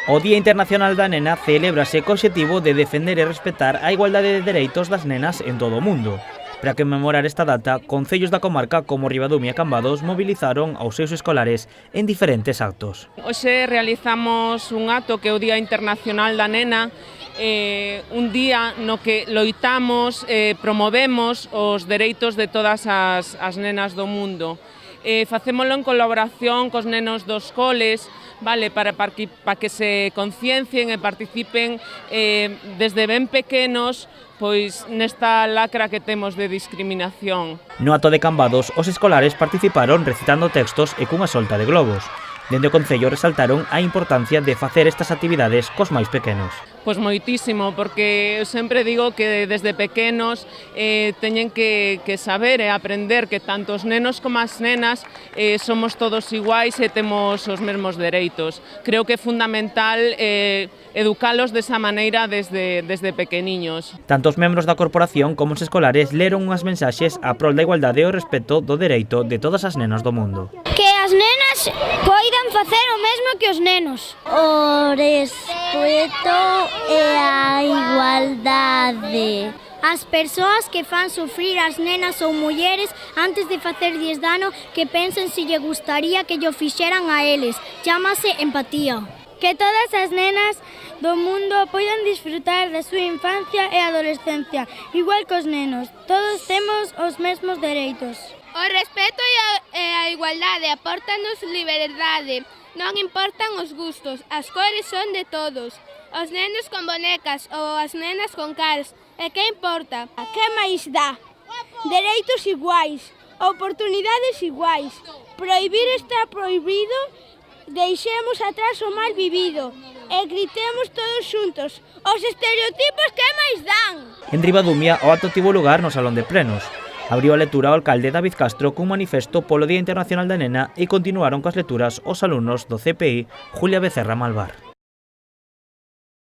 O Día Internacional da Nena celébrase co obxectivo de defender e respetar a igualdade de dereitos das nenas en todo o mundo. Para conmemorar esta data, concellos da comarca como Ribadumia e Cambados mobilizaron aos seus escolares en diferentes actos. Hoxe realizamos un acto que é o Día Internacional da Nena, un día no que loitamos, promovemos os dereitos de todas as nenas do mundo. Facémolo en colaboración cos nenos dos coles, vale, para que se conciencien e participen desde ben pequenos pois nesta lacra que temos de discriminación. No acto de Cambados, os escolares participaron recitando textos e cunha solta de globos. Dende o Concello resaltaron a importancia de facer estas actividades cos máis pequenos. Pois moitísimo, porque eu sempre digo que desde pequenos teñen que saber e aprender que tanto os nenos como as nenas somos todos iguais e temos os mesmos dereitos. Creo que é fundamental educalos desa maneira desde pequeniños. Tanto os membros da corporación como os escolares leron unhas mensaxes a prol da igualdade e o respeto do dereito de todas as nenas do mundo. Que as nenas poidan facer o mesmo que os nenos. O respeto e a igualdade. As persoas que fan sufrir as nenas ou mulleres antes de facerlles dano que pensen se lle gustaría que llo fixeran a eles. Chámase empatía. Que todas as nenas do mundo poidan disfrutar da súa infancia e adolescencia, igual que os nenos. Todos temos os mesmos dereitos. O respeto e a igualdade aportanos liberdade. Non importan os gustos, as cores son de todos. Os nenos con bonecas ou as nenas con cars. E que importa? Que máis dá? Dereitos iguais, oportunidades iguais. Prohibir está prohibido, deixemos atrás o mal vivido e gritemos todos xuntos. Os estereotipos que máis dan? En Ribadumia, o acto tivo lugar no Salón de Plenos. Abriu a lectura o alcalde David Castro cun manifesto polo Día Internacional da Nena e continuaron coas lecturas os alumnos do CPI Julia Becerra Malvar.